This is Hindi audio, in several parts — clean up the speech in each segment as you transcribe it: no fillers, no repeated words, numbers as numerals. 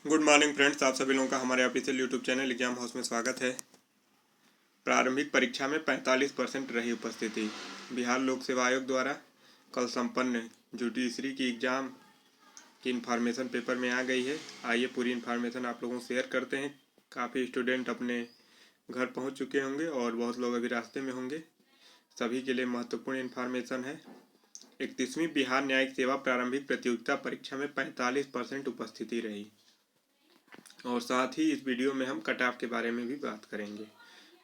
गुड मॉर्निंग फ्रेंड्स, आप सभी लोगों का हमारे official YouTube channel exam house में स्वागत है। प्रारंभिक परीक्षा में 45% रही उपस्थिति। बिहार लोक सेवा आयोग द्वारा कल संपन्न जुडिशरी की एग्ज़ाम की इन्फॉर्मेशन पेपर में आ गई है। आइए पूरी इन्फॉर्मेशन आप लोगों से शेयर करते हैं। काफ़ी स्टूडेंट अपने घर पहुंच चुके होंगे और बहुत लोग अभी रास्ते में होंगे। सभी के लिए महत्वपूर्ण इन्फॉर्मेशन है। 31वीं बिहार न्यायिक सेवा प्रारंभिक प्रतियोगिता परीक्षा में 45% उपस्थिति रही और साथ ही इस वीडियो में हम कट ऑफ के बारे में भी बात करेंगे।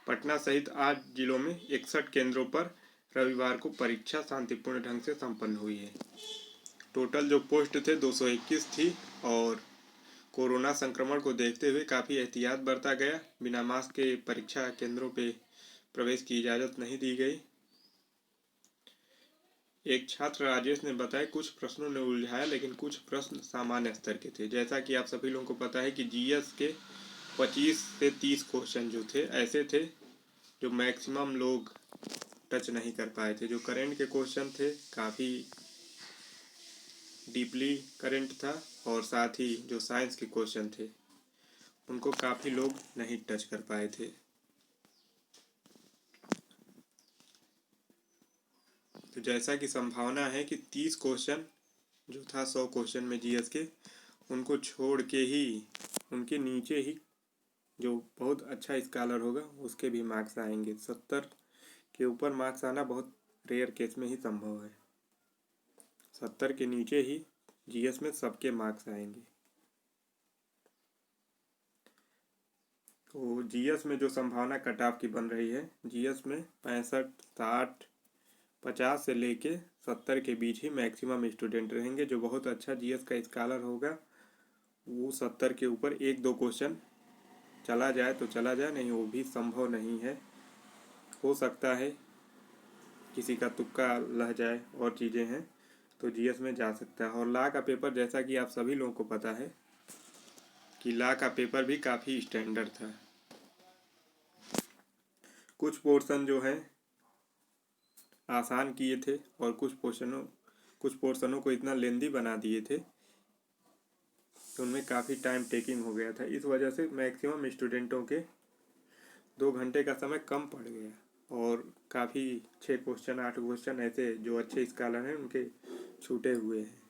पटना सहित 8 जिलों में 61 केंद्रों पर रविवार को परीक्षा शांतिपूर्ण ढंग से संपन्न हुई है। टोटल जो पोस्ट थे 221 थी और कोरोना संक्रमण को देखते हुए काफ़ी एहतियात बरता गया। बिना मास्क के परीक्षा केंद्रों पे प्रवेश की इजाज़त नहीं दी गई। एक छात्र राजेश ने बताया कुछ प्रश्नों ने उलझाया, लेकिन कुछ प्रश्न सामान्य स्तर के थे। जैसा कि आप सभी लोगों को पता है कि जीएस के 25 से 30 क्वेश्चन जो थे ऐसे थे जो मैक्सिमम लोग टच नहीं कर पाए थे। जो करंट के क्वेश्चन थे काफ़ी डीपली करंट था और साथ ही जो साइंस के क्वेश्चन थे उनको काफ़ी लोग नहीं टच कर पाए थे। तो जैसा कि संभावना है कि 30 क्वेश्चन जो था 100 क्वेश्चन में जीएस के, उनको छोड़ के ही उनके नीचे ही जो बहुत अच्छा स्कॉलर होगा उसके भी मार्क्स आएंगे। 70 के ऊपर मार्क्स आना बहुत रेयर केस में ही संभव है। 70 के नीचे ही जीएस में सबके मार्क्स आएंगे। तो जीएस में जो संभावना कट ऑफ की बन रही है, जीएस में 65, 60, 50 से लेके 70 के बीच ही मैक्सिमम स्टूडेंट रहेंगे। जो बहुत अच्छा जीएस का स्कॉलर होगा वो 70 के ऊपर एक दो क्वेश्चन चला जाए तो चला जाए, नहीं वो भी संभव नहीं है। हो सकता है किसी का तुक्का लह जाए और चीज़ें हैं तो जीएस में जा सकता है। और लॉ का पेपर, जैसा कि आप सभी लोगों को पता है कि लॉ का पेपर भी काफ़ी स्टैंडर्ड था। कुछ पोर्शन जो है आसान किए थे और कुछ पोर्शनों को इतना लेंदी बना दिए थे तो उनमें काफ़ी टाइम टेकिंग हो गया था। इस वजह से मैक्सिमम स्टूडेंटों के 2 घंटे का समय कम पड़ गया और काफ़ी 6 क्वेश्चन 8 क्वेश्चन ऐसे जो अच्छे स्कॉलर हैं उनके छूटे हुए हैं।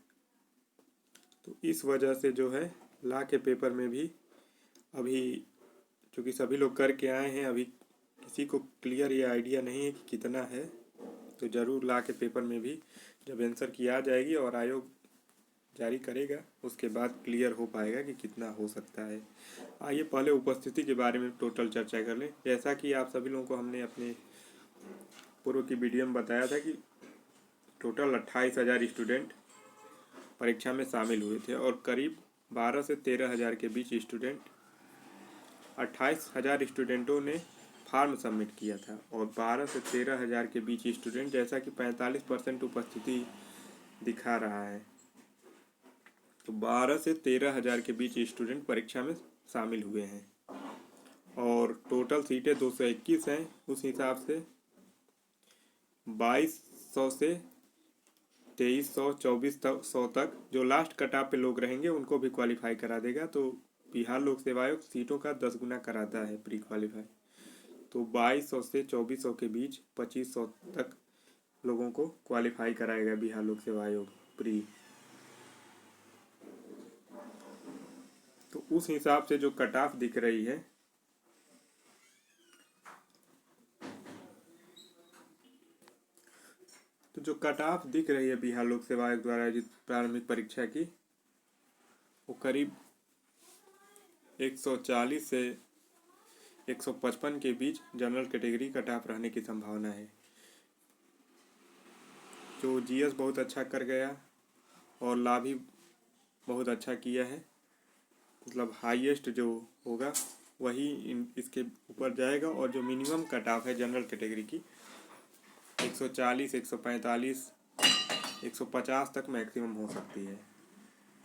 तो इस वजह से जो है लॉ के पेपर में भी अभी चूँकि सभी लोग करके आए हैं, अभी किसी को क्लियर ये आइडिया नहीं है कि कितना है। तो ज़रूर लॉ के पेपर में भी जब आंसर की आ जाएगी और आयोग जारी करेगा उसके बाद क्लियर हो पाएगा कि कितना हो सकता है। आइए पहले उपस्थिति के बारे में टोटल चर्चा कर लें। जैसा कि आप सभी लोगों को हमने अपने पूर्व की वीडियो में बताया था कि टोटल 28,000 स्टूडेंट परीक्षा में शामिल हुए थे और करीब 12 से 13,000 के बीच स्टूडेंट 28,000 स्टूडेंटों ने फॉर्म सबमिट किया था और 12 से 13,000 के बीच स्टूडेंट, जैसा कि 45% उपस्थिति दिखा रहा है, तो 12 से 13,000 के बीच स्टूडेंट परीक्षा में शामिल हुए हैं और टोटल सीटें 221 हैं। उस हिसाब से 2200 से 2300 2400 तक जो लास्ट कट ऑफ पे लोग रहेंगे उनको भी क्वालिफाई करा देगा। तो बिहार लोक सेवा आयोग सीटों का 10 गुना कराता है प्री क्वालिफाई। तो 2200 से 2400 के बीच 2500 तक लोगों को क्वालिफाई कराएगा बिहार लोक सेवा आयोग प्री। तो उस हिसाब से जो कट ऑफ दिख रही है, तो जो कट ऑफ दिख रही है बिहार लोक सेवा आयोग द्वारा आयोजित प्रारंभिक परीक्षा की, वो करीब 140 से 155 के बीच जनरल कैटेगरी कट ऑफ रहने की संभावना है। जो जीएस बहुत अच्छा कर गया और लॉ भी बहुत अच्छा किया है, मतलब हाईएस्ट जो होगा वही इसके ऊपर जाएगा। और जो मिनिमम कट ऑफ है जनरल कैटेगरी की 140, 145, 150 तक मैक्सिमम हो सकती है।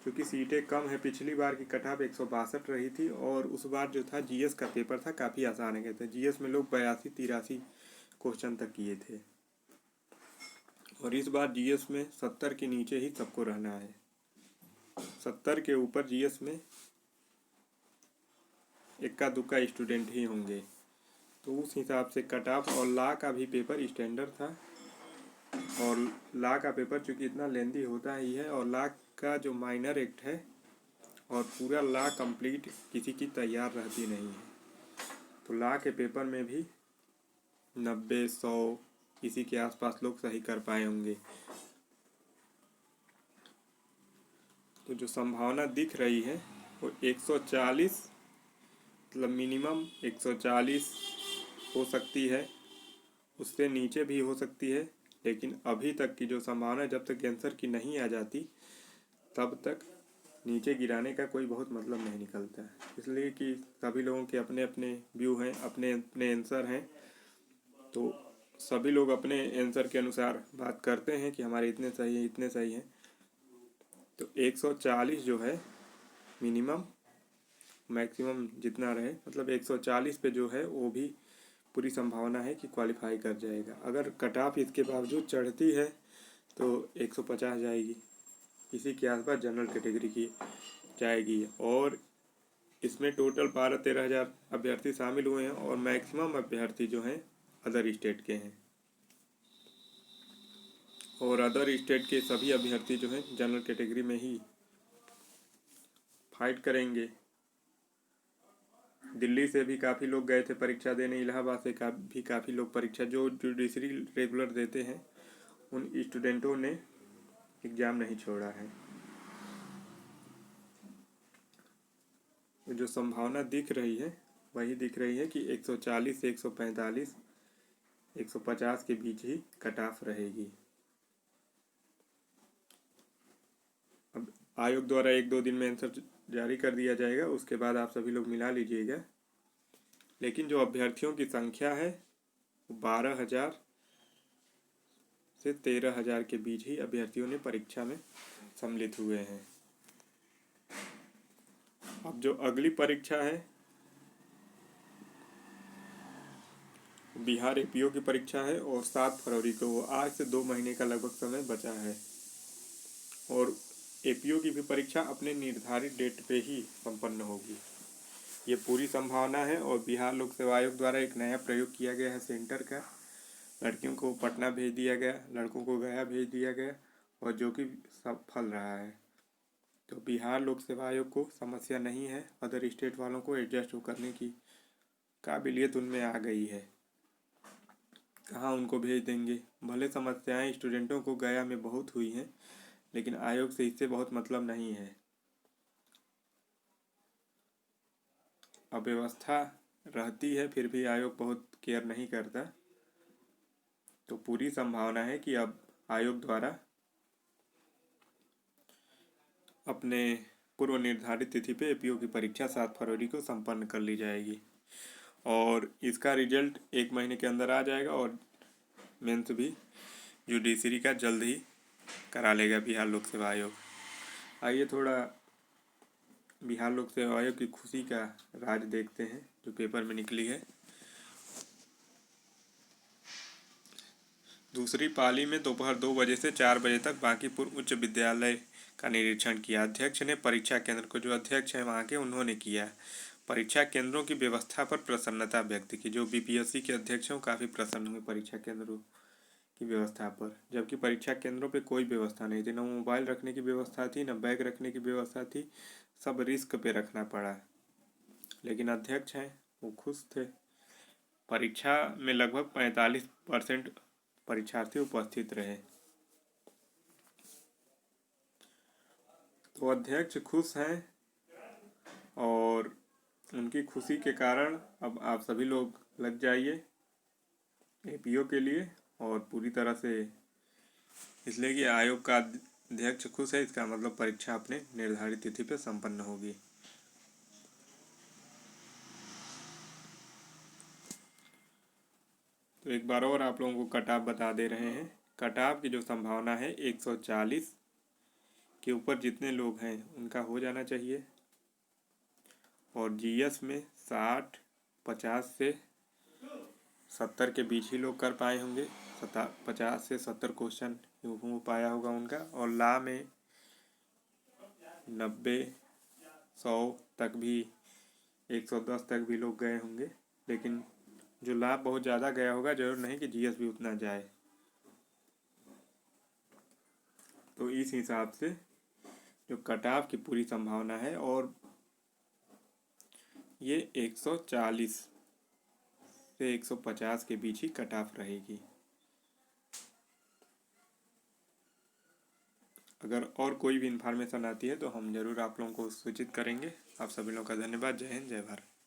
क्योंकि सीटें कम है, पिछली बार की कट ऑफ 162 रही थी और उस बार जो था जीएस का पेपर था काफ़ी आसान है। कहते हैं जीएस में लोग 82-83 क्वेश्चन तक किए थे और इस बार जीएस में 70 के नीचे ही सबको रहना है। 70 के ऊपर जीएस में इक्का दुक्का स्टूडेंट ही होंगे। तो उस हिसाब से कट ऑफ, और लॉ का भी पेपर स्टैंडर्ड था, और लॉ का पेपर चूँकि इतना लेंदी होता ही है, और लॉ का जो माइनर एक्ट है और पूरा लॉ कंप्लीट किसी की तैयार रहती नहीं है। तो लॉ के पेपर में भी 90-100 इसी के आसपास लोग सही कर पाए होंगे। तो जो संभावना दिख रही है वो 140, मतलब मिनिमम 140 हो सकती है, उससे नीचे भी हो सकती है। लेकिन अभी तक की जो संभावना, जब तक आंसर की नहीं आ जाती तब तक नीचे गिराने का कोई बहुत मतलब नहीं निकलता है, इसलिए कि सभी लोगों के अपने अपने व्यू हैं, अपने अपने आंसर हैं। तो सभी लोग अपने आंसर के अनुसार बात करते हैं कि हमारे इतने सही हैं, इतने सही हैं। तो 140 जो है मिनिमम, मैक्सिमम जितना रहे, मतलब 140 पे जो है वो भी पूरी संभावना है कि क्वालिफाई कर जाएगा। अगर कट ऑफ इसके बावजूद चढ़ती है तो 150 जाएगी, इसी के आसपास जनरल कैटेगरी की जाएगी। और इसमें टोटल 12-13 हज़ार अभ्यर्थी शामिल हुए हैं, और मैक्सिमम अभ्यर्थी जो हैं अदर स्टेट के हैं, और अदर स्टेट के सभी अभ्यर्थी जो हैं जनरल कैटेगरी में ही फाइट करेंगे। दिल्ली से भी काफ़ी लोग गए थे परीक्षा देने, इलाहाबाद से भी काफ़ी लोग परीक्षा, जो जुडिशरी रेगुलर देते हैं उन स्टूडेंटों ने एग्ज़ाम नहीं छोड़ा है। जो संभावना दिख रही है वही दिख रही है कि 140 से 145, 150 के बीच ही कट ऑफ रहेगी। अब आयोग द्वारा 1-2 दिन में आंसर जारी कर दिया जाएगा, उसके बाद आप सभी लोग मिला लीजिएगा। लेकिन जो अभ्यर्थियों की संख्या है वो 12,000 से 13,000 के बीच ही अभ्यर्थियों ने परीक्षा में सम्मिलित हुए हैं। अब जो अगली परीक्षा है बिहार एपीओ की परीक्षा है, और 7 फरवरी को, वो आज से 2 महीने का लगभग समय बचा है। और एपीओ की भी परीक्षा अपने निर्धारित डेट पे ही संपन्न होगी, ये पूरी संभावना है। और बिहार लोक सेवा आयोग द्वारा एक नया प्रयोग किया गया है सेंटर का, लड़कियों को पटना भेज दिया गया, लड़कों को गया भेज दिया गया, और जो कि सफल रहा है। तो बिहार लोक सेवा आयोग को समस्या नहीं है, अदर स्टेट वालों को एडजस्ट करने की काबिलियत उनमें आ गई है। कहाँ उनको भेज देंगे, भले समस्याएं स्टूडेंटों को गया में बहुत हुई हैं, लेकिन आयोग से इससे बहुत मतलब नहीं है। अव्यवस्था रहती है फिर भी आयोग बहुत केयर नहीं करता। तो पूरी संभावना है कि अब आयोग द्वारा अपने पूर्व निर्धारित तिथि पे एपीओ की परीक्षा 7 फरवरी को संपन्न कर ली जाएगी, और इसका रिजल्ट 1 महीने के अंदर आ जाएगा। और मेंस भी जुडिशरी का जल्द ही करा लेगा बिहार लोक सेवा आयोग। आइए थोड़ा बिहार लोक सेवा आयोग की खुशी का राज देखते हैं जो पेपर में निकली है। दूसरी पाली में दोपहर 2 बजे से 4 बजे तक बांकीपुर उच्च विद्यालय का निरीक्षण किया। अध्यक्ष ने परीक्षा केंद्र को, जो अध्यक्ष हैं वहाँ के, उन्होंने किया। परीक्षा केंद्रों की व्यवस्था पर प्रसन्नता व्यक्त की। जो बीपीएससी के अध्यक्ष हैं वो काफ़ी प्रसन्न हुए परीक्षा केंद्रों की व्यवस्था पर, जबकि परीक्षा केंद्रों पे कोई व्यवस्था नहीं थी, न मोबाइल रखने की व्यवस्था थी, न बैग रखने की व्यवस्था थी, सब रिस्क पे रखना पड़ा। लेकिन अध्यक्ष हैं वो खुश थे। परीक्षा में लगभग 45% परीक्षार्थी उपस्थित रहे। तो अध्यक्ष खुश हैं, और उनकी खुशी के कारण अब आप सभी लोग लग जाइए एपीओ के लिए, और पूरी तरह से, इसलिए कि आयोग का अध्यक्ष खुश है, इसका मतलब परीक्षा अपने निर्धारित तिथि पर संपन्न होगी। तो एक बार और आप लोगों को कट ऑफ बता दे रहे हैं। कट ऑफ की जो संभावना है 140 के ऊपर जितने लोग हैं उनका हो जाना चाहिए, और जीएस में 60, 50 से 70 के बीच ही लोग कर पाए होंगे। 50 से 70 क्वेश्चन हो पाया होगा उनका, और लॉ में 90-100 तक भी 110 तक भी लोग गए होंगे, लेकिन जो लाभ बहुत ज़्यादा गया होगा, जरूर नहीं कि जीएस भी उतना जाए। तो इस हिसाब से जो कट ऑफ की पूरी संभावना है, और ये 140 से 150 के बीच ही कट ऑफ रहेगी। अगर और कोई भी इन्फॉर्मेशन आती है तो हम ज़रूर आप लोगों को सूचित करेंगे। आप सभी लोगों का धन्यवाद। जय हिंद, जय भारत।